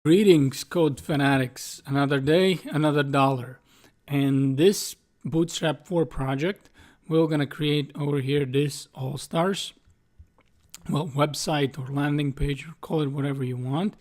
Greetings, code fanatics. Another day, another dollar. And this Bootstrap 4 project, we're going to create over here this all-stars, well, website or landing page, or call it whatever you want.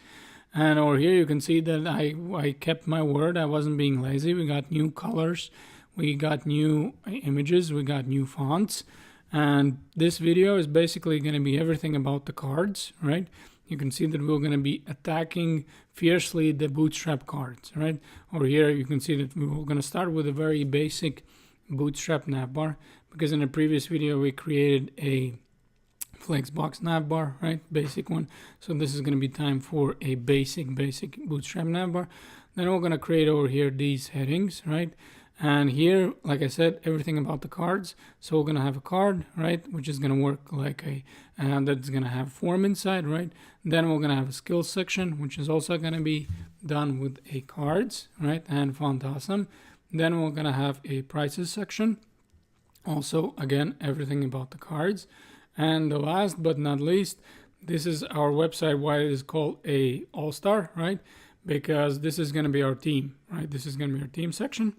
And over here you can see that I kept my word. I wasn't being lazy. We got new colors, we got new images, we got new fonts. And this video is basically going to be everything about the cards, right? You can see that we're going to be attacking fiercely the Bootstrap cards, right? Over here you can see that we're going to start with a very basic Bootstrap navbar, because in a previous video we created a Flexbox navbar, right? Basic one. So this is going to be time for a basic Bootstrap navbar. Then we're going to create over here these headings, right? And here, like I said, everything about the cards. So we're going to have a card, right, which is going to work like that's going to have form inside, right? Then we're going to have a skills section, which is also going to be done with a cards, right, and font awesome. Then we're going to have a prices section. Also, again, everything about the cards. And the last but not least, this is our website, why it is called a all-star, right? Because this is going to be our team, right? This is going to be our team section.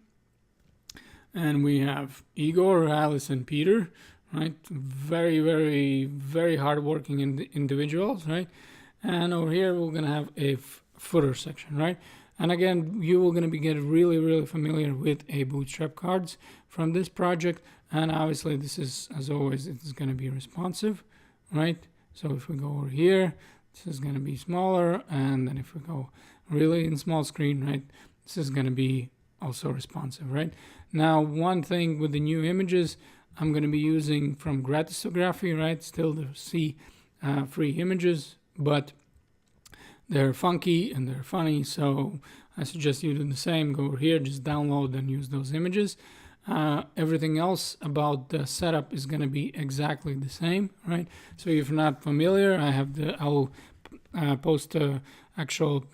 And we have Igor, Alice, and Peter, right? Very, very, very hardworking individuals, right? And over here, we're going to have a footer section, right? And again, you are going to be getting really, really familiar with a Bootstrap cards from this project. And obviously, this is, as always, it's going to be responsive, right? So if we go over here, this is going to be smaller. And then if we go really in small screen, right, this is going to be also responsive, right? Now, one thing with the new images, I'm going to be using from Gratisography, right? Still the free images, but they're funky and they're funny. So I suggest you do the same. Go over here, just download and use those images. Everything else about the setup is going to be exactly the same, right? So if you're not familiar, I'll post a actual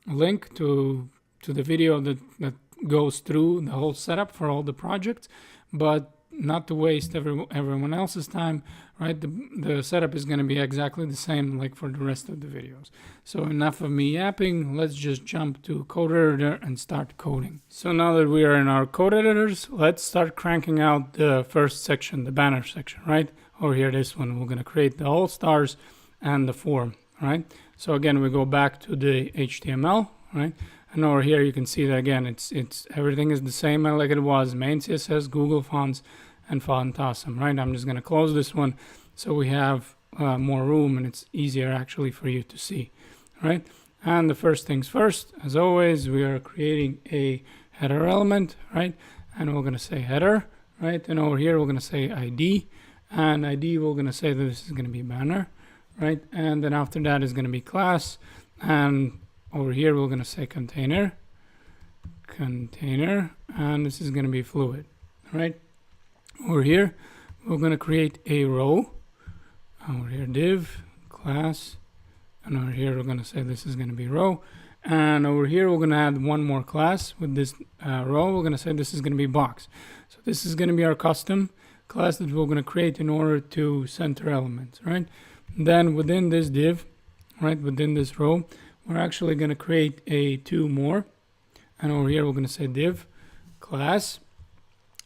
link to the video that goes through the whole setup for all the projects, but not to waste everyone else's time, right? The setup is going to be exactly the same like for the rest of the videos. So enough of me yapping, let's just jump to code editor and start coding. So now that we are in our code editors, let's start cranking out the first section, the banner section, right? Over here, this one, we're going to create the all stars and the form, right? So again, we go back to the HTML, right? And over here you can see that again, it's everything is the same like it was, main CSS, Google Fonts, and Font Awesome, right? I'm just going to close this one so we have more room and it's easier actually for you to see, right? And the first things first, as always, we are creating a header element, right? And we're going to say header, right? And over here we're going to say ID, and ID we're going to say that this is going to be banner, right? And then after that is going to be class, and over here we're going to say container, and this is going to be fluid, right? Over here we're going to create a row. Over here div, class, and over here we're going to say this is going to be row. And over here we're going to add one more class with this row. We're going to say this is going to be box. So this is going to be our custom class that we're going to create in order to center elements, right? Then within this div, right, within this row, we're actually going to create two more, and over here we're going to say div class,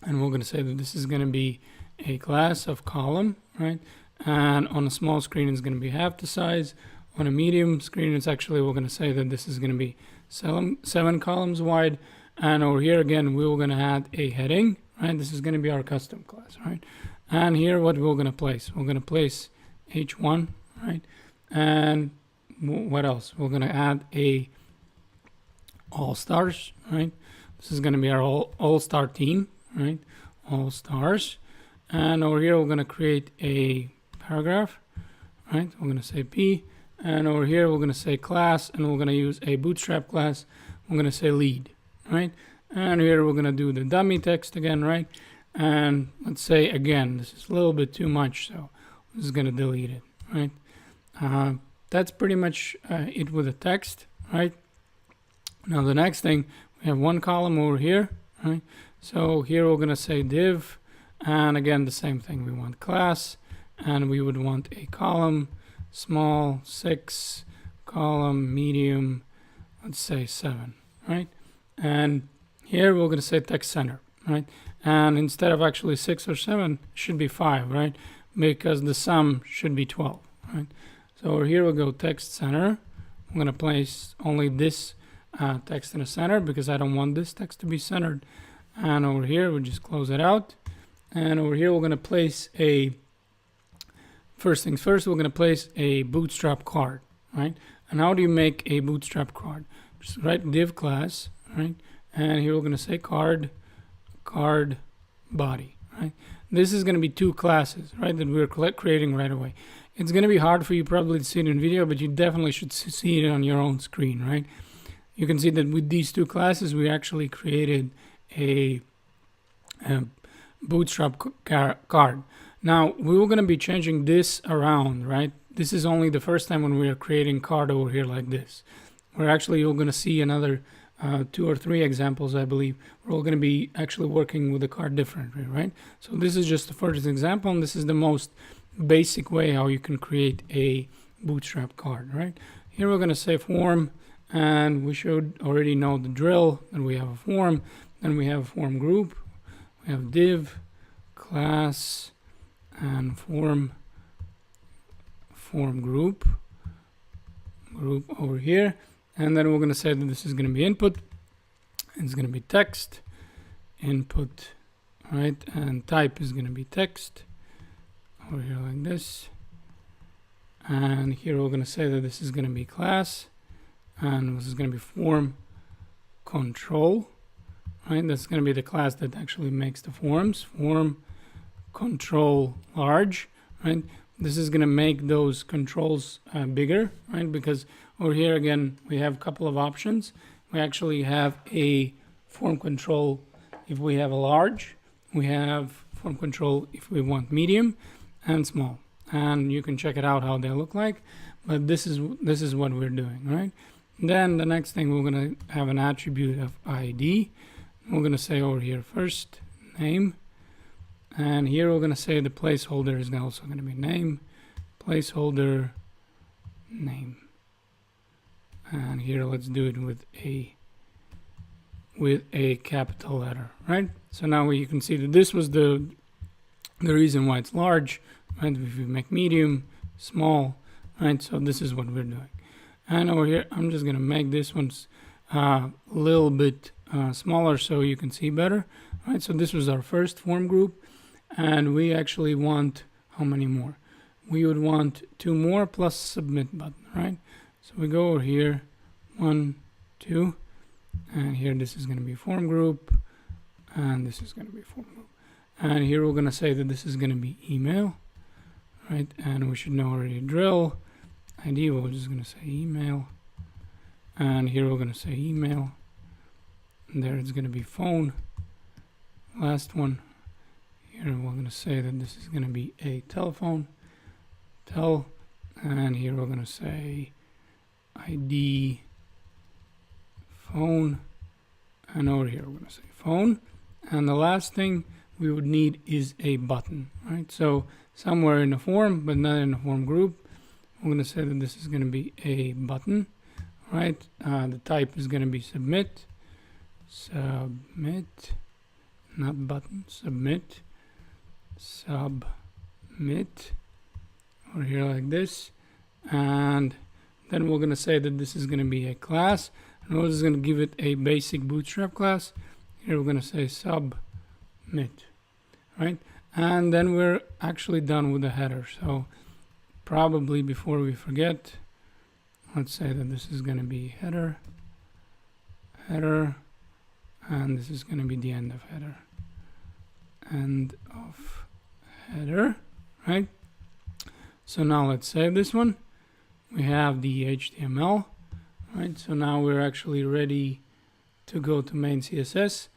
and we're going to say that this is going to be a class of column, right? And on a small screen it's going to be half the size. On a medium screen it's actually, we're going to say that this is going to be 7 columns wide. And over here again we're going to add a heading, right? This is going to be our custom class, right? And here what we're going to place, we're going to place h1, right? And what else? We're going to add a all stars, right? This is going to be our all-star team, right? All stars. And over here we're going to create a paragraph, right? We're going to say P, and over here we're going to say class, and we're going to use a Bootstrap class. We're going to say lead, right? And here we're going to do the dummy text again, right? And let's say again, this is a little bit too much, so I'm just going to delete it, right? That's pretty much it with the text, right? Now the next thing, we have one column over here, right? So here we're going to say div, and again the same thing, we want class, and we would want a column, small 6 column, medium, let's say 7, right? And here we're going to say text center, right? And instead of actually 6 or 7, it should be 5, right? Because the sum should be 12, right? So over here we'll go text center. I'm going to place only this text in the center because I don't want this text to be centered. And over here we'll just close it out. And over here we're going to place a, first things first, we're going to place a Bootstrap card, right? And how do you make a Bootstrap card? Just write div class, right? And here we're going to say card body, right? This is going to be 2 classes, right, that we're creating right away. It's going to be hard for you probably to see it in video, but you definitely should see it on your own screen, right? You can see that with these 2 classes, we actually created a Bootstrap card. Now, we were going to be changing this around, right? This is only the first time when we are creating card over here like this. We're actually, you're going to see another 2 or 3 examples, I believe. We're all going to be actually working with the card differently, right? So this is just the first example, and this is the most basic way how you can create a Bootstrap card, right? Here we're going to say form, and we should already know the drill that we have a form, then we have a form group, we have div, class, and form group over here. And then we're going to say that this is going to be input, it's going to be text, input, right? And type is going to be text over here like this. And here we're going to say that this is going to be class, and this is going to be form control, right? That's going to be the class that actually makes the forms, form control large, right? This is going to make those controls bigger, right? Because over here again we have a couple of options. We actually have a form control if we have a large, we have form control if we want medium and small, and you can check it out how they look like, but this is what we're doing, right? Then the next thing, we're going to have an attribute of ID. We're going to say over here first name, and here we're going to say the placeholder is also going to be name, placeholder name. And here let's do it with a capital letter, right? So now you can see that this was the reason why it's large, right? If you make medium, small, right? So this is what we're doing. And over here, I'm just going to make this one a little bit smaller so you can see better, right? So this was our first form group, and we actually want how many more? We would want 2 more plus submit button, right? So we go over here, 1, 2, and here this is going to be form group, and this is going to be form group. And here we're going to say that this is going to be email, right? And we should know already drill. ID, we're just going to say email. And here we're going to say email. And there it's going to be phone. Last one. Here we're going to say that this is going to be a telephone. Tel. And here we're going to say ID phone. And over here we're going to say phone. And the last thing we would need is a button, right? So somewhere in the form, but not in the form group, I'm going to say that this is going to be a button, right? The type is going to be submit, not button, submit, over here like this. And then we're going to say that this is going to be a class, and we're just going to give it a basic Bootstrap class. Here we're going to say submit, right? And then we're actually done with the header. So probably before we forget, let's say that this is going to be header, and this is going to be the end of header, right? So now let's save this one. We have the HTML, right? So now we're actually ready to go to main CSS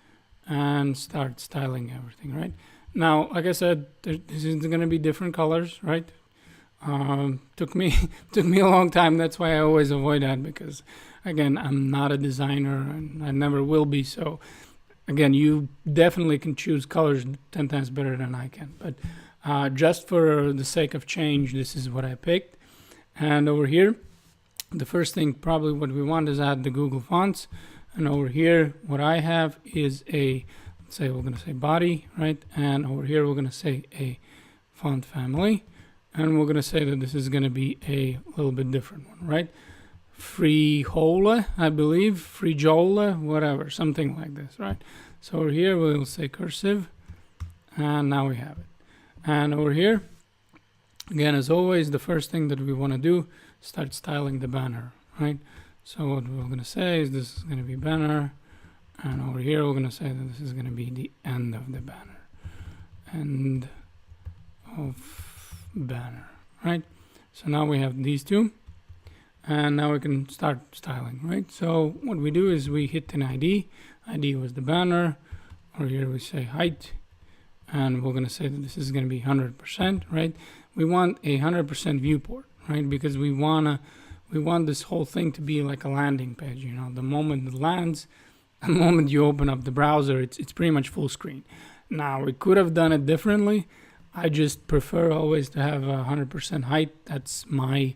and start styling everything, right? Now, like I said, this is going to be different colors, right? Took me a long time. That's why I always avoid that, because again, I'm not a designer and I never will be. So again, you definitely can choose colors 10 times better than I can, but just for the sake of change, this is what I picked. And over here the first thing probably what we want is add the Google fonts. And over here, what I have is let's say we're going to say body, right? And over here, we're going to say a font family. And we're going to say that this is going to be a little bit different one, right? Freehole, I believe, Freejole, whatever, something like this, right? So over here, we'll say cursive. And now we have it. And over here, again, as always, the first thing that we want to do, start styling the banner, right? So what we're going to say is this is going to be banner. And over here, we're going to say that this is going to be the end of the banner. End of banner, right? So now we have these two. And now we can start styling, right? So what we do is we hit an ID. ID was the banner. Over here, we say height. And we're going to say that this is going to be 100%, right? We want a 100% viewport, right? Because we want this whole thing to be like a landing page. You know, the moment it lands, the moment you open up the browser, it's pretty much full screen. Now we could have done it differently. I just prefer always to have 100% height. That's my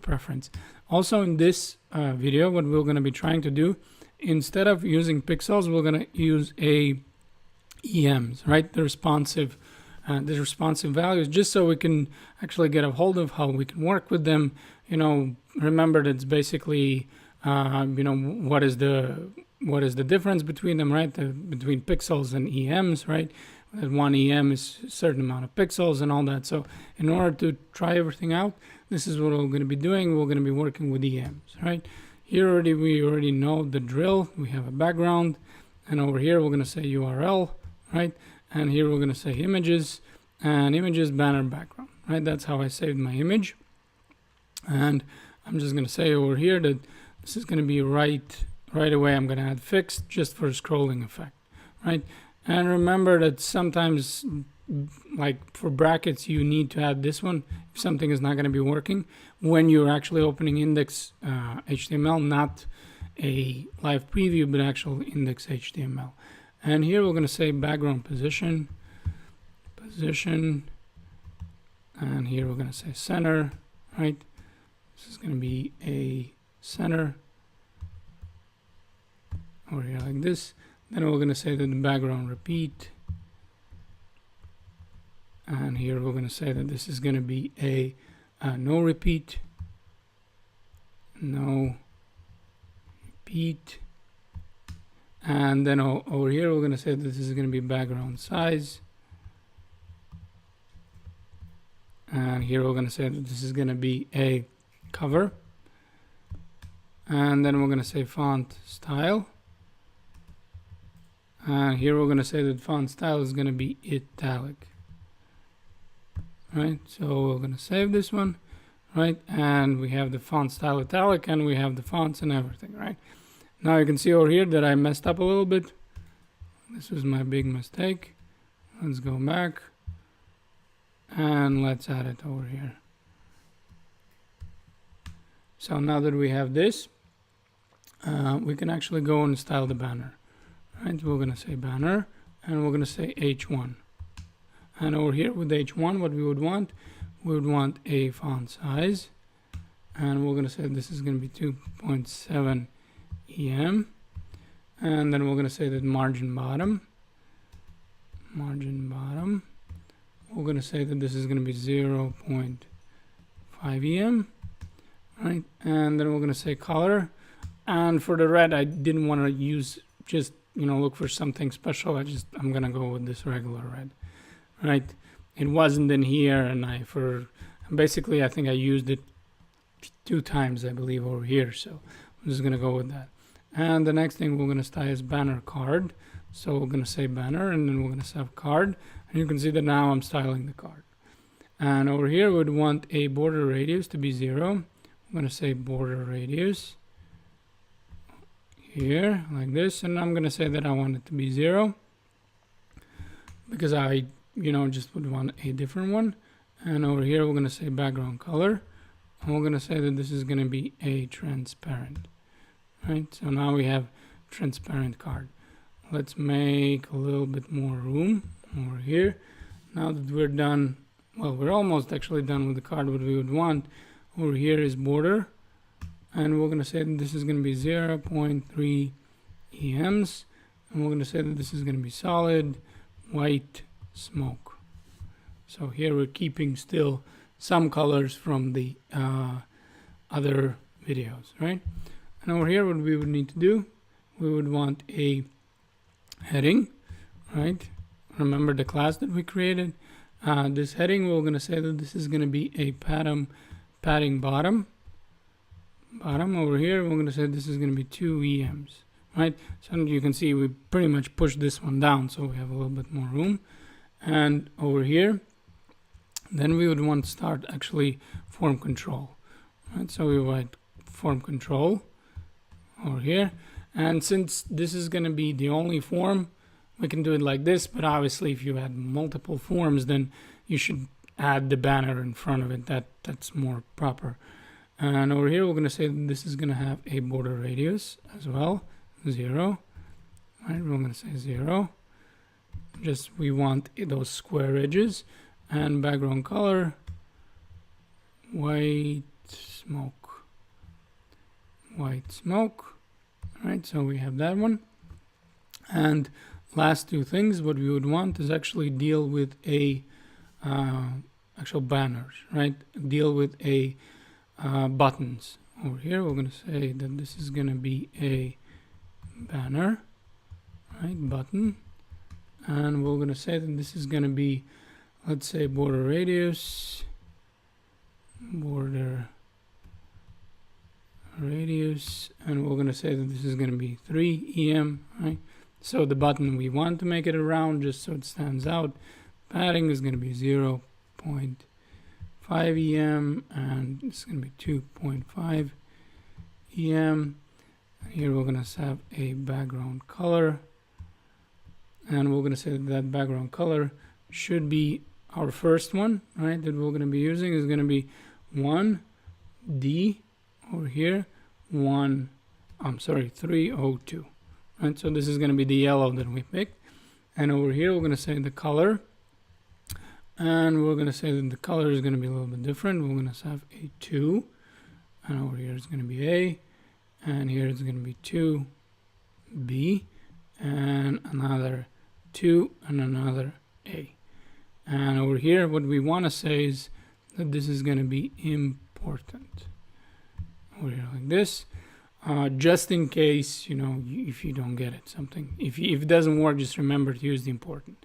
preference. Also, in this video, what we're going to be trying to do, instead of using pixels, we're going to use EMs, right? The responsive values, just so we can actually get a hold of how we can work with them. You know, remember that it's basically, what is the difference between them, right? Between pixels and EMs, right? That one EM is a certain amount of pixels and all that. So in order to try everything out, this is what we're going to be doing. We're going to be working with EMs, right? Here we already know the drill. We have a background, and over here we're going to say URL, right? And here we're going to say images, and images banner background, right? That's how I saved my image. And I'm just going to say over here that this is going to be right away. I'm going to add fixed just for a scrolling effect, right? And remember that sometimes, like for brackets, you need to add this one if something is not going to be working when you're actually opening index HTML, not a live preview, but actual index HTML. And here we're going to say background position, and here we're going to say center, right? This is going to be a center over here like this. Then we're going to say that the background repeat. And here we're going to say that this is going to be a no repeat. No repeat. And then over here we're going to say that this is going to be background size. And here we're going to say that this is going to be a cover. And then we're going to say font style. And here we're going to say that font style is going to be italic. Right, so we're going to save this one, right? And we have the font style italic, and we have the fonts and everything, right? Now you can see over here that I messed up a little bit. This was my big mistake. Let's go back, and let's add it over here. So now that we have this, we can actually go and style the banner. Right, we're going to say banner, and we're going to say H1. And over here with H1, what we would want a font size, and we're going to say this is going to be 2.7 EM, and then we're going to say that margin bottom, we're going to say that this is going to be 0.5 EM, right? And then we're going to say color, and for the red, I didn't want to use just look for something special. I'm going to go with this regular red. Right, it wasn't in here, and I think I used it 2 times, I believe, over here. So I'm just gonna go with that. And the next thing we're gonna style is banner card. So we're gonna say banner, and then we're gonna have card, and you can see that now I'm styling the card. And over here we'd want a border radius to be 0. I'm gonna say border radius here like this, and I'm gonna say that I want it to be 0 because I just would want a different one. And over here we're going to say background color, and we're going to say that this is going to be a transparent, right? So now we have transparent card. Let's make a little bit more room over here. Now that we're done, well, we're almost actually done with the card. What we would want over here is border, and we're going to say that this is going to be 0.3 EMs, and we're going to say that this is going to be solid white smoke. So here we're keeping still some colors from the other videos, right? And over here, what we would need to do, we would want a heading, right? Remember the class that we created. This heading, we're going to say that this is going to be a padding bottom. Over here, we're going to say this is going to be 2 EMs, right? So you can see we pretty much pushed this one down, so we have a little bit more room. And over here, then we would want to start actually form control, right? So we write form control over here. And since this is going to be the only form, we can do it like this, but obviously if you add multiple forms, then you should add the banner in front of it. That's more proper. And over here, we're going to say that this is going to have a border radius as well, 0. Right, we're going to say 0. Just we want those square edges, and background color, white smoke. White smoke. All right, so we have that one. And last two things, what we would want is actually deal with a actual banners, right? Deal with a buttons. Over here, we're going to say that this is going to be a banner, right? Button. And we're going to say that this is going to be, let's say, border radius, and we're going to say that this is going to be 3 EM, right? So the button, we want to make it around just so it stands out. Padding is going to be 0.5 EM, and it's going to be 2.5 EM. And here we're going to have a background color, and we're going to say that background color should be our first one, right? That we're going to be using is going to be 1D over here, 302. Right, so this is going to be the yellow that we picked, and over here we're going to say the color, and we're going to say that the color is going to be a little bit different. We're going to have a 2, and over here it's going to be A, and here it's going to be 2B, and another 2, and another A. And over here what we want to say is that this is going to be important. Over here like this. Just in case, if you don't get it, something. If it doesn't work, just remember to use the important.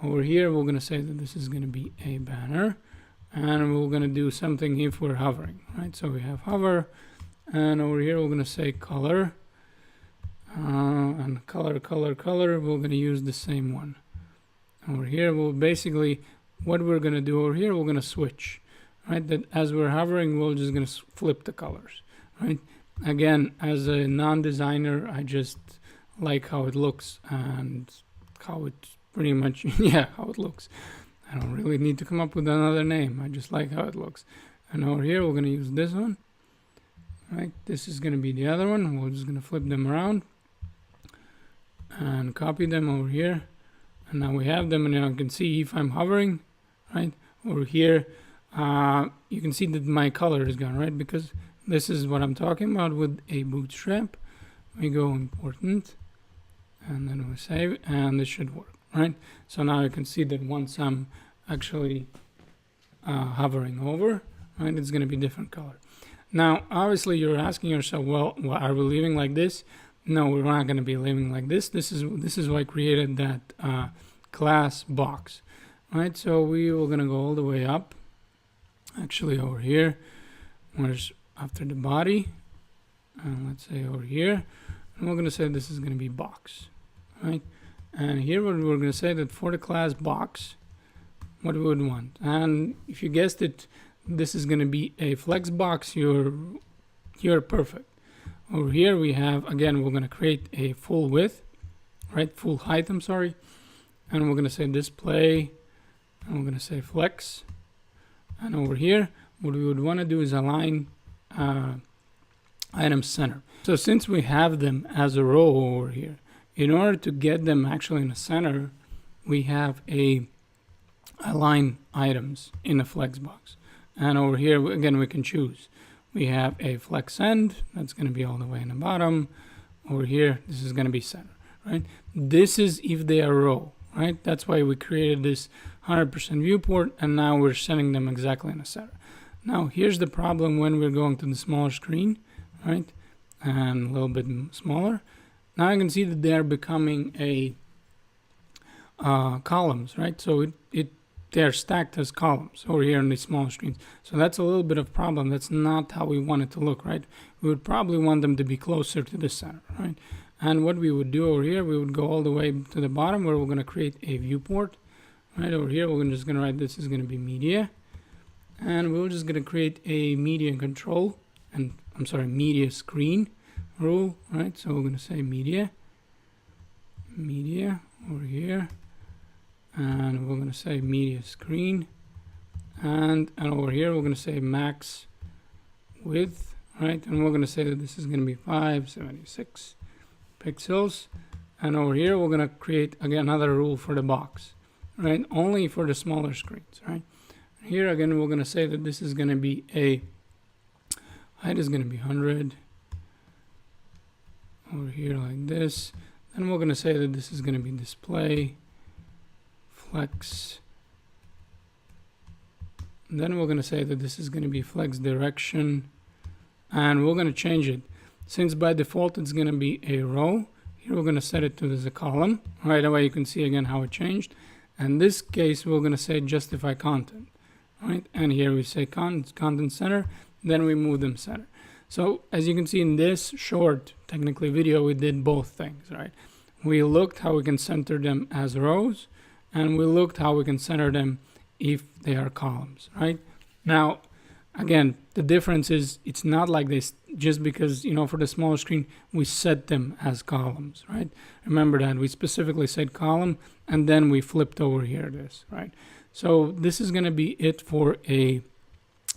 Over here, we're going to say that this is going to be a banner. And we're going to do something if we're hovering, right? So we have hover. And over here, we're going to say color. And color. We're going to use the same one. Over here, we'll basically, what we're going to do over here, we're going to switch, right? That as we're hovering, we're just going to flip the colors, right? Again, as a non-designer, I just like how it looks and how it pretty much, how it looks. I don't really need to come up with another name. I just like how it looks. And over here, we're going to use this one, right? This is going to be the other one. We're just going to flip them around and copy them over here. And now we have them, and now you can see if I'm hovering, right? Over here, you can see that my color is gone, right? Because this is what I'm talking about with a Bootstrap. We go important, and then we save, and this should work, right? So now you can see that once I'm actually hovering over, right, it's going to be different color. Now, obviously, you're asking yourself, well, are we leaving like this? No, we're not going to be leaving like this. This is why I created that class box, right? So we were going to go all the way up, actually over here, where's after the body, and let's say over here, and we're going to say this is going to be box, right? And here we're going to say that for the class box, what we would want, and if you guessed it, this is going to be a flex box. You're perfect. Over here we have, again, we're going to create a full width, right? Full height, I'm sorry, and we're going to say display, and we're going to say flex, and over here what we would want to do is align item center. So since we have them as a row over here, in order to get them actually in the center, we have a align items in a flex box. And over here, again, we can choose. We have a flex end, that's going to be all the way in the bottom. Over here, this is going to be center, right? This is if they are row, right? That's why we created this 100% viewport, and now we're sending them exactly in the center. Now, here's the problem when we're going to the smaller screen, right? And a little bit smaller. Now I can see that they are becoming a columns, right? So they're stacked as columns over here in these smaller screens. So that's a little bit of a problem. That's not how we want it to look, right? We would probably want them to be closer to the center, right? And what we would do over here, we would go all the way to the bottom where we're going to create a viewport, right? Over here, we're just going to write this is going to be media. And we're just going to create a media control, and I'm sorry, media screen rule, right? So we're going to say media over here. And we're going to say media screen, and over here we're going to say max width, right? And we're going to say that this is going to be 576 pixels. And over here we're going to create again another rule for the box, right? Only for the smaller screens, right? Here again we're going to say that this is going to be a height is going to be 100 over here like this. Then we're going to say that this is going to be display flex. And then we're going to say that this is going to be flex direction, and we're going to change it. Since by default it's going to be a row, here we're going to set it to as a column. Right away you can see again how it changed. And this case we're going to say justify content, right? And here we say content center, then we move them center. So as you can see in this short technically video, we did both things, right? We looked how we can center them as rows, and we looked how we can center them if they are columns, right? Now, again, the difference is it's not like this just because, you know, for the smaller screen, we set them as columns, right? Remember that we specifically said column, and then we flipped over here this, right? So this is going to be it for a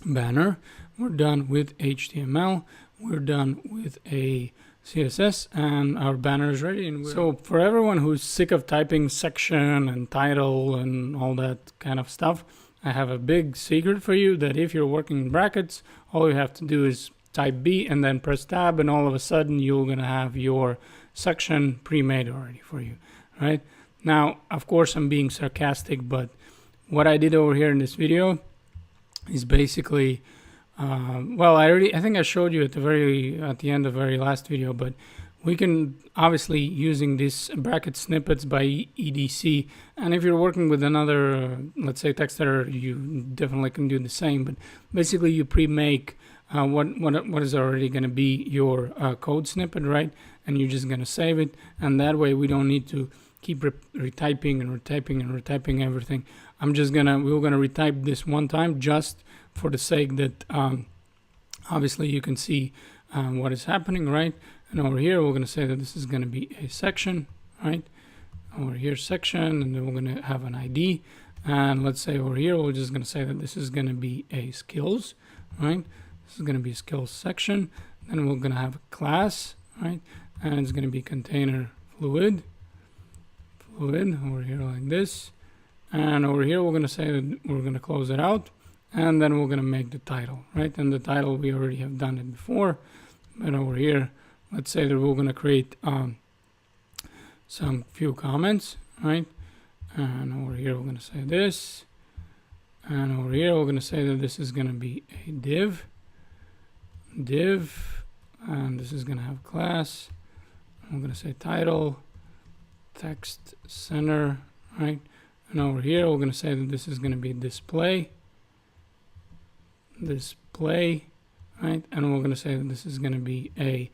banner. We're done with HTML. We're done with a CSS, and our banner is ready. And so for everyone who's sick of typing section and title and all that kind of stuff, I have a big secret for you that if you're working in brackets, all you have to do is type B and then press tab, and all of a sudden you're going to have your section pre-made already for you, right? Now, of course, I'm being sarcastic, but what I did over here in this video is basically well, I think I showed you at the end of the very last video, but we can obviously using these bracket snippets by EDC, and if you're working with another, let's say text editor, you definitely can do the same. But basically, you pre-make what is already going to be your code snippet, right? And you're just going to save it, and that way we don't need to keep retyping and retyping everything. We're gonna retype this one time just for the sake that obviously you can see what is happening, right? And over here we're going to say that this is going to be a section, right? Over here section, and then we're going to have an ID, and let's say over here we're just going to say that this is going to be a skills, right? This is going to be a skills section. Then we're going to have a class, right? And it's going to be container fluid over here like this. And over here we're going to say that we're going to close it out, and then we're going to make the title, right? And the title, we already have done it before, but over here let's say that we're going to create some few comments, right? And over here we're going to say this, and over here we're going to say that this is going to be a div, and this is going to have class. I'm going to say title, text center, right? And over here we're going to say that this is going to be display, right? And we're going to say that this is going to be a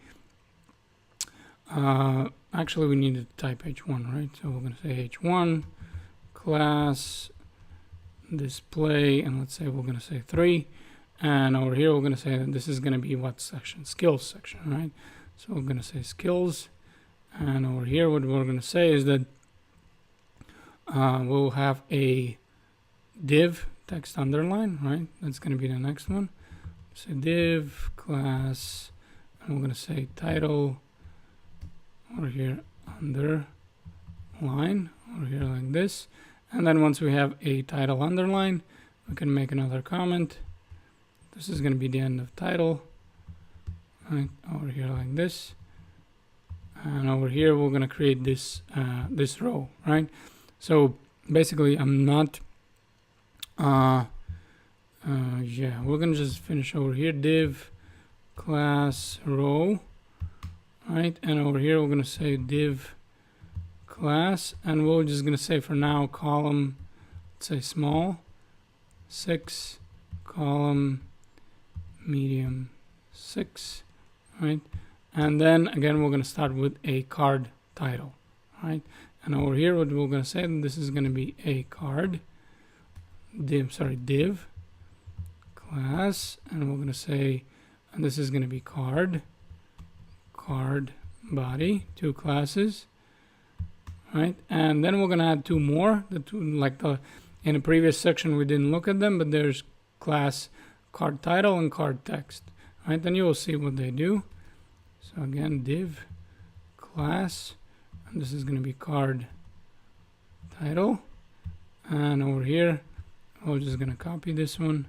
actually we need to type h1, right? So we're going to say h1 class display, and let's say we're going to say 3, and over here we're going to say that this is going to be what section? Skills section, right? So we're going to say skills, and over here what we're going to say is that we'll have a div text underline, right? That's going to be the next one. So div class, and we're going to say title over here underline over here like this. And then once we have a title underline, we can make another comment, This is going to be the end of title, right? Over here like this, and over here we're going to create this this row, right? So basically, I'm not. Yeah, we're gonna just finish over here. Div class row, right? And over here we're gonna say div class, and we're just gonna say for now column, let's say small 6, column medium 6, right? And then again we're gonna start with a card title, right? And over here what we're gonna say, this is gonna be a card div class, and we're gonna say, and this is gonna be card body, 2 classes, right? And then we're gonna add 2 more. The two, like in the previous section we didn't look at them, but there's class card title and card text, right? Then you will see what they do. So again, div class, and this is gonna be card title, and over here we're just gonna copy this one,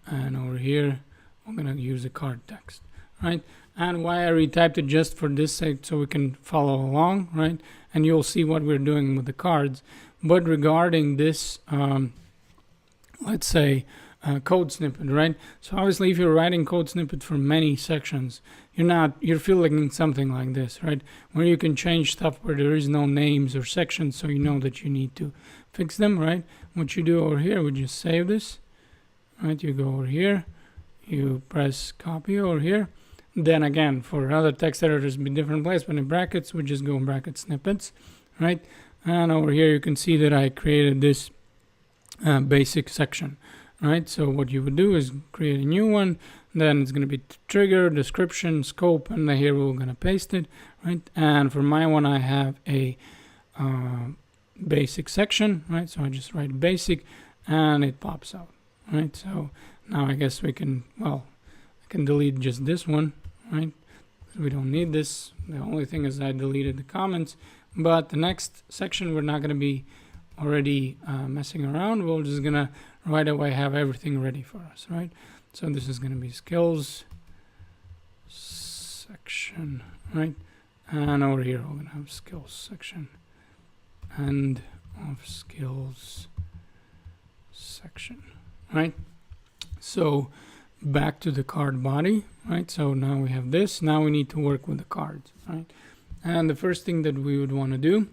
and over here we're gonna use the card text, right? And why I retyped it just for this sake, so we can follow along, right? And you'll see what we're doing with the cards. But regarding this, let's say code snippet, right? So obviously, if you're writing code snippet for many sections, you're feeling something like this, right? Where you can change stuff where there is no names or sections, so you know that you need to fix them, right? What you do over here, we just save this, right? You go over here, you press copy over here. Then again, for other text editors, be different place, but in brackets, we just go in bracket snippets, right? And over here, you can see that I created this basic section, right? So what you would do is create a new one. Then it's going to be trigger, description, scope, and here we're going to paste it, right? And for my one, I have a basic section, right? So I just write basic, and it pops out, right? So now I guess we can, well, I can delete just this one, right? We don't need this. The only thing is I deleted the comments, but the next section we're not going to be already messing around. We're just going to right away have everything ready for us, right? So this is going to be skills section, right? And over here we're going to have skills section and of skills section, right? So back to the card body, right? So now we have this. Now we need to work with the cards, right? And the first thing that we would want to do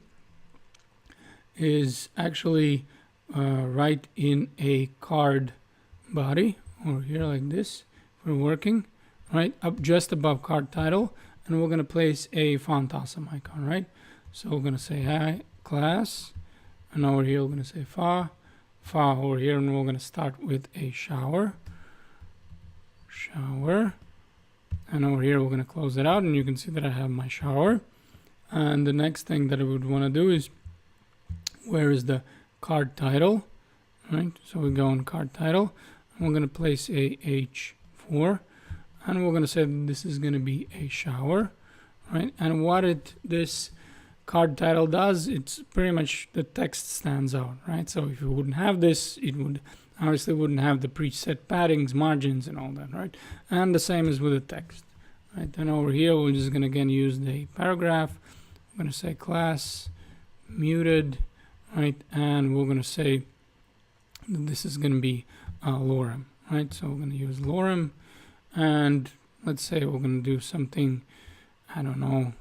is actually write in a card body over here like this. We're working, right? Up just above card title, and we're going to place a font awesome icon, right? So we're going to say hi class, and over here we're going to say fa over here, and we're going to start with a shower, and over here we're going to close it out, and you can see that I have my shower. And the next thing that I would want to do is, where is the card title, right? So we go on card title, and we're going to place a H4, and we're going to say this is going to be a shower, right? And what this card title does, it's pretty much the text stands out, right? So if you wouldn't have this, it would obviously wouldn't have the preset paddings, margins, and all that, right? And the same is with the text, right? Then over here, we're just going to again use the paragraph. I'm going to say class muted, right? And we're going to say that this is going to be lorem, right? So we're going to use lorem, and let's say we're going to do something, I don't know.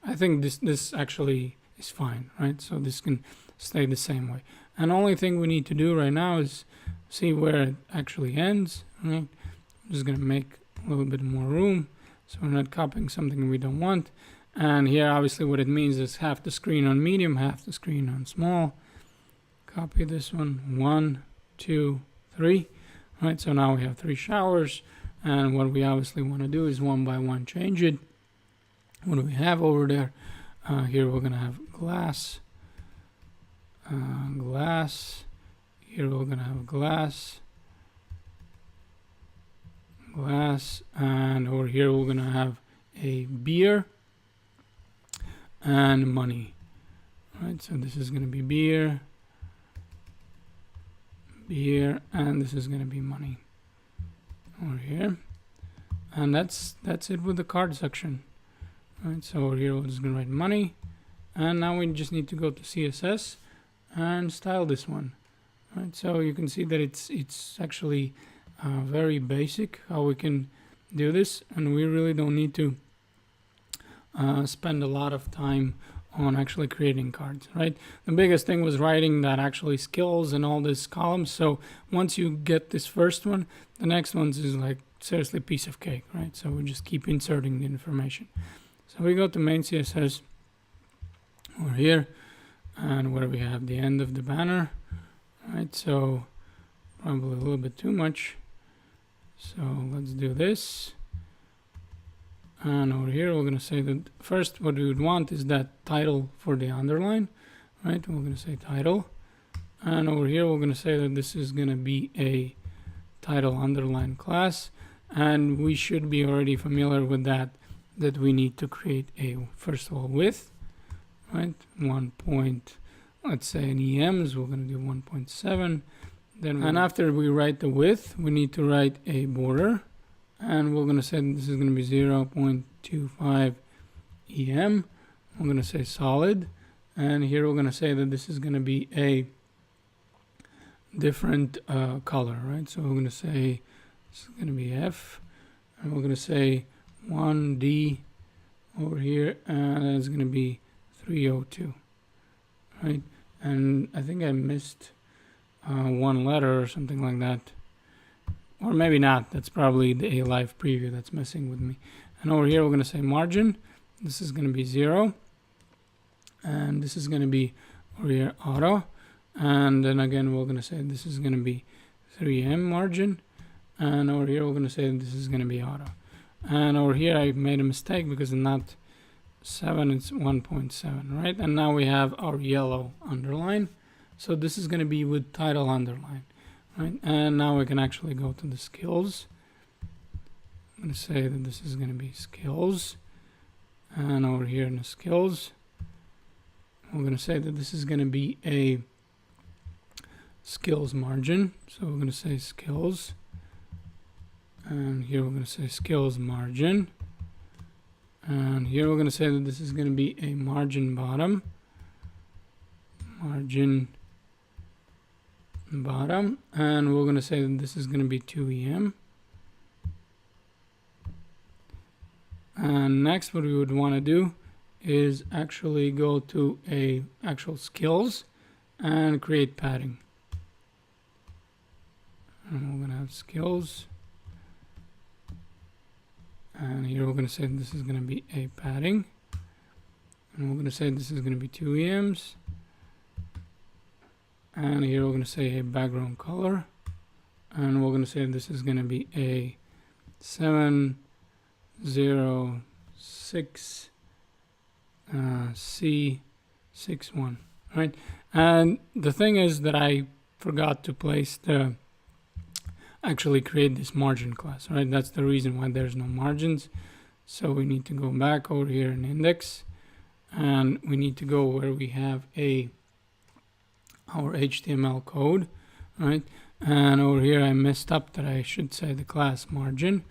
I think this actually is fine, right? So this can stay the same way. And the only thing we need to do right now is see where it actually ends, right? I'm just going to make a little bit more room so we're not copying something we don't want. And here, obviously, what it means is half the screen on medium, half the screen on small. Copy this one, 1, 2, 3, right? So now we have 3 showers, and what we obviously want to do is one by one change it. What do we have over there? Here we're going to have glass. Here we're going to have glass, and over here we're going to have a beer and money, right? So this is going to be beer, and this is going to be money, over here. And that's it with the card section. Right, so over here we're just gonna write money, and now we just need to go to CSS and style this one. Right, so you can see that it's actually very basic how we can do this, and we really don't need to spend a lot of time on actually creating cards. Right, the biggest thing was writing that actually skills and all these columns. So once you get this first one, the next ones is like seriously piece of cake. Right, so we just keep inserting the information. So we go to main CSS over here, and where we have the end of the banner. Right, so probably a little bit too much. So let's do this. And over here, we're going to say that first what we would want is that title for the underline. Right, we're going to say title. And over here, we're going to say that this is going to be a title underline class. And we should be already familiar with that we need to create a, first of all, width. Right, 1 point, let's say in EMs, we're going to do 1.7. Then, and after we write the width, we need to write a border, and we're going to say this is going to be 0.25 EM. We're going to say solid, and here we're going to say that this is going to be a different color, right? So we're going to say this is going to be F, and we're going to say 1D over here, and it's going to be 302, right? And I think I missed one letter or something like that, or maybe not. That's probably the live preview that's messing with me. And over here we're going to say margin. This is going to be 0, and this is going to be over here auto, and then again we're going to say this is going to be 3M margin, and over here we're going to say this is going to be auto. And over here I made a mistake because it's not 7, it's 1.7, right? And now we have our yellow underline. So this is going to be with title underline, right? And now we can actually go to the skills. I'm going to say that this is going to be skills. And over here in the skills, we're going to say that this is going to be a skills margin. So we're going to say skills. And here we're going to say skills margin. And here we're going to say that this is going to be a margin bottom. Margin bottom. And we're going to say that this is going to be 2EM. And next what we would want to do is actually go to a actual skills and create padding. And we're going to have skills. And here we're going to say this is going to be a padding. And we're going to say this is going to be 2 EMs. And here we're going to say a background color. And we're going to say this is going to be a 706 C61. Right? And the thing is that I forgot to place the actually create this margin class, right? That's the reason why there's no margins. So we need to go back over here in index, and we need to go where we have our HTML code, right? And over here I messed up that I should say the class margin,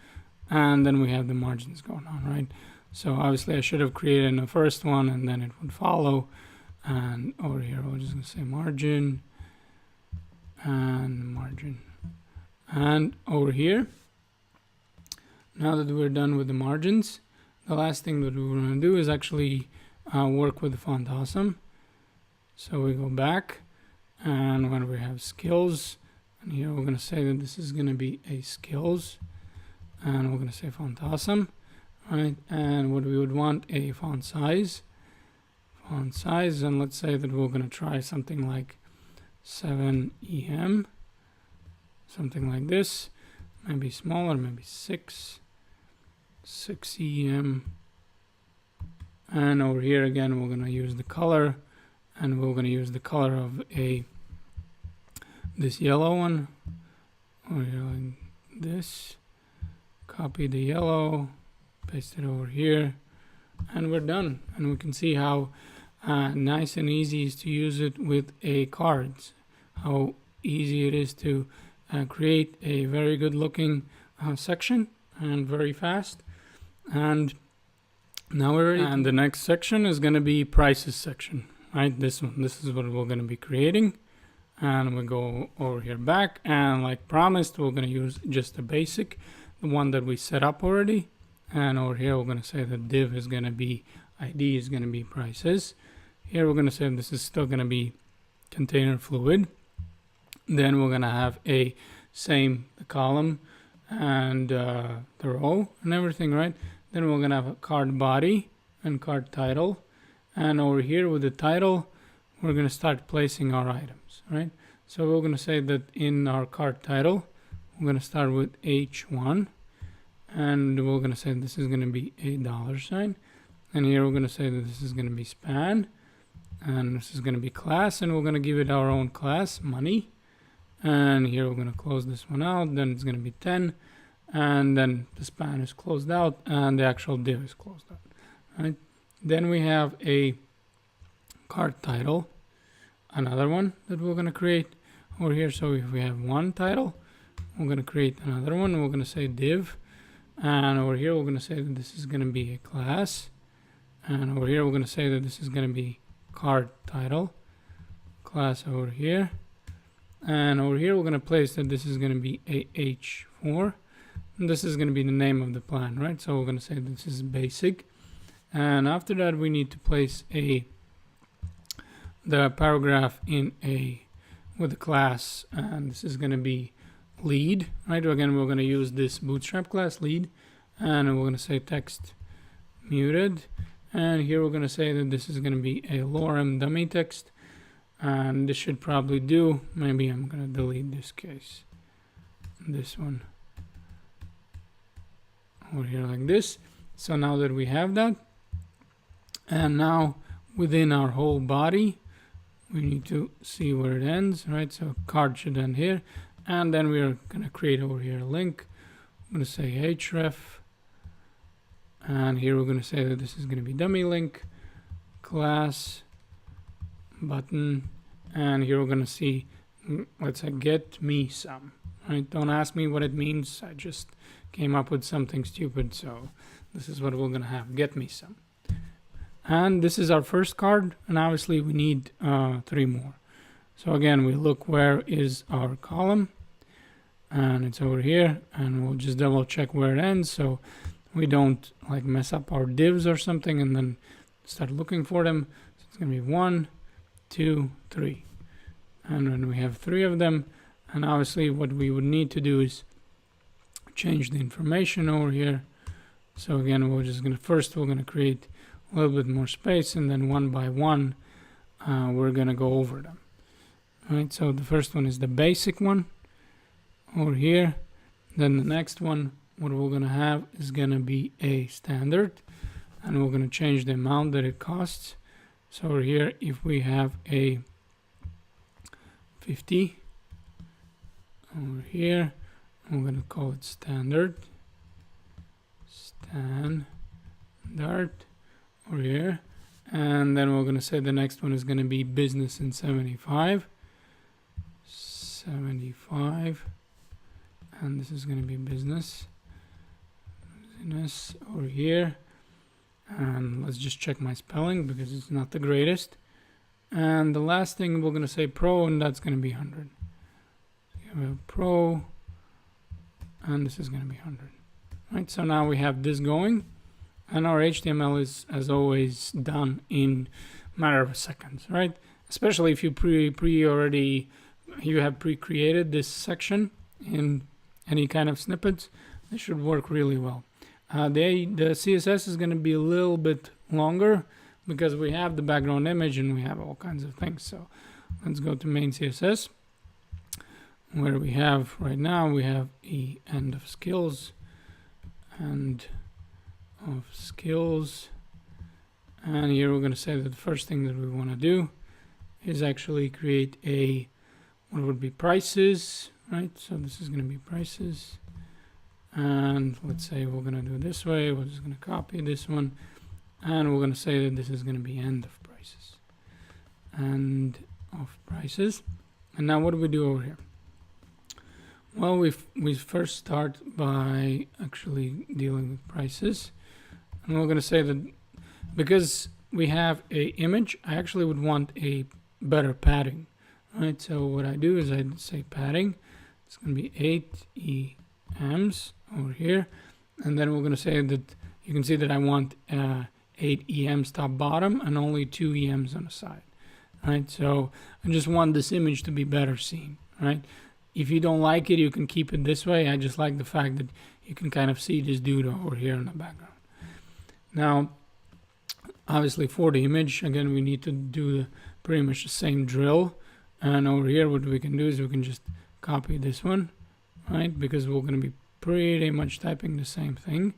and then we have the margins going on, right? So obviously I should have created the first one and then it would follow. And over here we're just gonna say margin and margin. And over here, now that we're done with the margins, the last thing that we're going to do is actually work with the font awesome. So we go back, and when we have skills, and here we're going to say that this is going to be a skills, and we're going to say font awesome, right? And what we would want a font size, and let's say that we're going to try something like 7EM. Something like this, maybe smaller, maybe 6 EM. And over here again, we're going to use the color, and we're going to use the color of this yellow one. Over here like this. Copy the yellow, paste it over here, and we're done. And we can see how nice and easy it is to use it with a cards. How easy it is to create a very good looking section, and very fast. And now we're ready. And the next section is going to be prices section, right? This one. This is what we're going to be creating. And we go over here back, and like promised, we're going to use just the basic, the one that we set up already. And over here, we're going to say the div is going to be ID is going to be prices. Here, we're going to say this is still going to be container fluid. Then we're going to have a same the column and the row and everything, right? Then we're going to have a card body and card title. And over here with the title, we're going to start placing our items, right? So we're going to say that in our card title, we're going to start with H1. And we're going to say this is going to be a $sign. And here we're going to say that this is going to be span. And this is going to be class. And we're going to give it our own class, money. And here we're going to close this one out. Then it's going to be 10. And then the span is closed out. And the actual div is closed out. Right? Then we have a card title. Another one that we're going to create over here. So if we have one title, we're going to create another one. We're going to say div. And over here, we're going to say that this is going to be a class. And over here, we're going to say that this is going to be card title. Class over here. And over here, we're going to place that this is going to be a H4. And this is going to be the name of the plan, right? So we're going to say this is basic. And after that, we need to place the paragraph in with the class. And this is going to be lead, right? Again, we're going to use this Bootstrap class lead, and we're going to say text muted, and here we're going to say that this is going to be a lorem dummy text, and this should probably do. Maybe I'm going to delete this case, this one over here like this. So now that we have that, and now within our whole body, we need to see where it ends, right? So card should end here. And then we're going to create over here a link. I'm going to say href. And here we're going to say that this is going to be dummy link, class, button. And here we're going to see, let's say, get me some. Right? Don't ask me what it means. I just came up with something stupid. So this is what we're going to have, get me some. And this is our first card. And obviously we need 3 more. So again, we look where is our column. And it's over here, and we'll just double check where it ends so we don't like mess up our divs or something and then start looking for them. So it's going to be 1, 2, 3. And when we have 3 of them, and obviously what we would need to do is change the information over here. So again, we're just going to we're going to create a little bit more space, and then one by one we're going to go over them. All right, so the first one is the basic one over here. Then the next one, what we're going to have is going to be a standard, and we're going to change the amount that it costs. So over here, if we have a 50 over here, I'm going to call it standard over here. And then we're going to say the next one is going to be business in 75, and this is going to be business over here. And let's just check my spelling because it's not the greatest. And the last thing we're going to say pro, and that's going to be 100. So we have pro, and this is going to be 100. Right, so now we have this going, and our HTML is, as always, done in a matter of seconds, right? Especially if you you have pre-created this section in any kind of snippets, this should work really well. The CSS is going to be a little bit longer because we have the background image and we have all kinds of things. So let's go to main CSS, where we have right now, we have the end of skills, and here we're going to say that the first thing that we want to do is actually create what would be prices, right? So this is going to be prices, and let's say we're going to do it this way. We're just going to copy this one, and we're going to say that this is going to be end of prices. And now what do we do over here? Well, we first start by actually dealing with prices, and we're going to say that because we have a image, I actually would want a better padding, right? So what I do is I say padding. It's going to be 8 EMs over here, and then we're going to say that you can see that I want 8 EMs top bottom and only 2 EMs on the side, right? So I just want this image to be better seen, right? If you don't like it, you can keep it this way. I just like the fact that you can kind of see this dude over here in the background. Now, obviously for the image, again, we need to do pretty much the same drill. And over here, what we can do is we can just copy this one, right? Because we're going to be pretty much typing the same thing.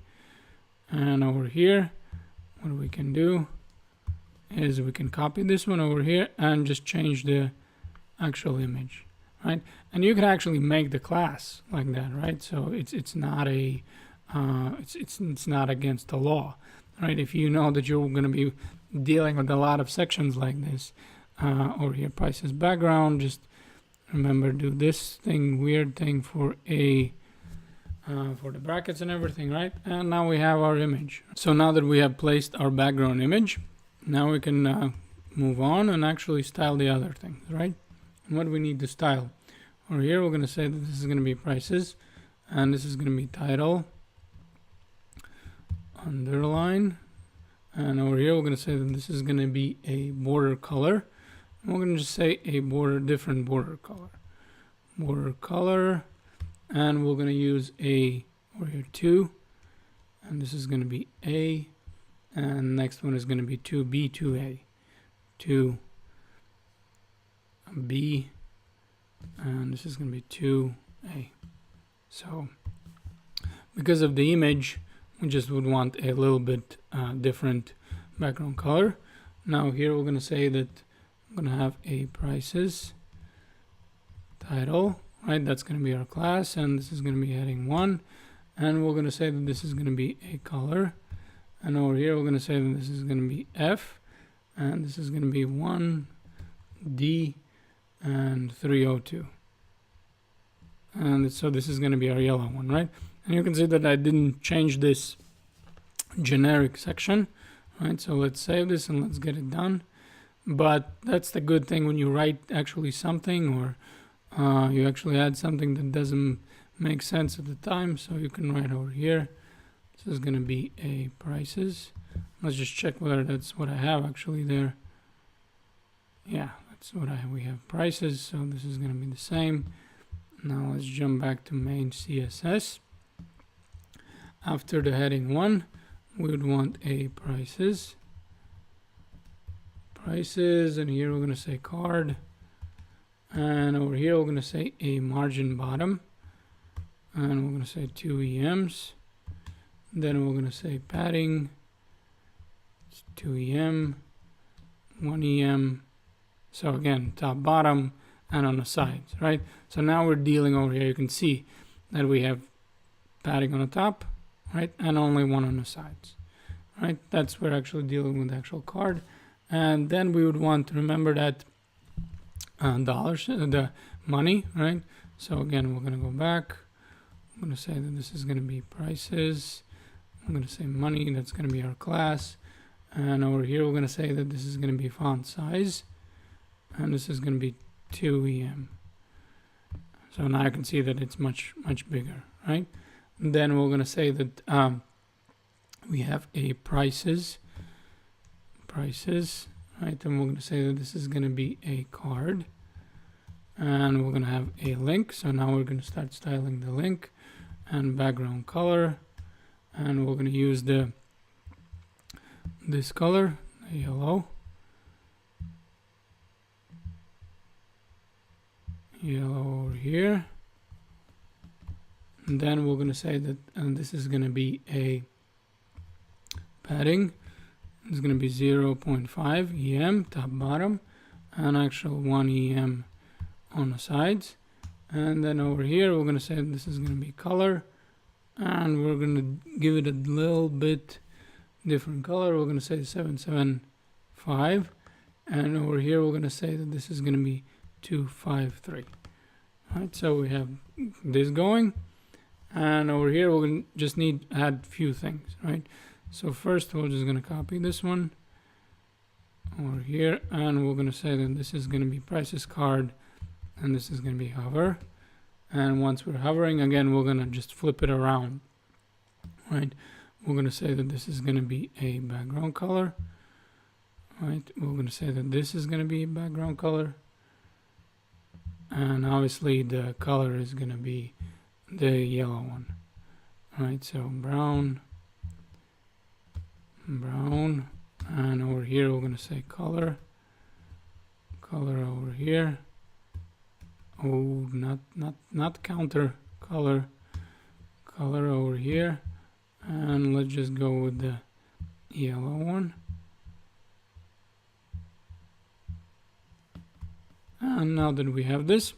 And over here, what we can do is we can copy this one over here and just change the actual image, right? And you can actually make the class like that, right? So it's not a it's not against the law, right? If you know that you're going to be dealing with a lot of sections like this, over here, prices background, just remember do this thing, weird thing for a for the brackets and everything, right? And now we have our image. So now that we have placed our background image, now we can move on and actually style the other things, right? And what do we need to style? Over here, we're going to say that this is going to be prices, and this is going to be title, underline, and over here, we're going to say that this is going to be a border color. And we're going to just say a different border color, and we're going to use a over here 2, and this is going to be A, and next one is going to be 2B, 2A, 2B, and this is going to be 2A. So because of the image, we just would want a little bit different background color. Now here we're going to say that I'm going to have a prices title, right? That's going to be our class, and this is going to be heading 1, and we're going to say that this is going to be a color, and over here we're going to say that this is going to be F, and this is going to be 1D and 302, and so this is going to be our yellow one, right? And you can see that I didn't change this generic section, right? So let's save this and let's get it done. But that's the good thing when you write actually something, or you actually add something that doesn't make sense at the time. So you can write over here, this is going to be a prices. Let's just check whether that's what I have actually there. Yeah, that's what we have, prices. So this is going to be the same. Now let's jump back to main CSS. After the heading 1, we would want a prices, and here we're going to say card, and over here we're going to say a margin bottom, and we're going to say 2 EMs, then we're going to say padding, it's 2 EM, 1 EM, so again top bottom and on the sides, right? So now we're dealing over here, you can see that we have padding on the top, right, and only 1 on the sides, right? That's we're actually dealing with the actual card. And then we would want to remember that dollars, the money, right? So again, we're going to go back. I'm going to say that this is going to be prices. I'm going to say money. That's going to be our class. And over here, we're going to say that this is going to be font size. And this is going to be 2 EM. So now I can see that it's much bigger, right? And then we're going to say that we have a prices, right? And we're going to say that this is going to be a card, and we're going to have a link. So now we're going to start styling the link and background color, and we're going to use this color, the yellow over here. And then we're going to say that, and this is going to be a padding. It's going to be 0.5 EM top bottom, and actual 1 EM on the sides. And then over here we're going to say this is going to be color, and we're going to give it a little bit different color. We're going to say 775, and over here we're going to say that this is going to be 253. Right, so we have this going, and over here we're gonna just need to add a few things, right? So first we're just gonna copy this one over here, and we're gonna say that this is gonna be prices card, and this is gonna be hover. And once we're hovering again, we're gonna just flip it around, right? We're gonna say that this is gonna be a background color, right? We're gonna say that this is gonna be a background color, and obviously the color is gonna be the yellow one, right? So brown, and over here we're gonna say color over here. Oh, not counter, color over here, and let's just go with the yellow one. And now that we have this,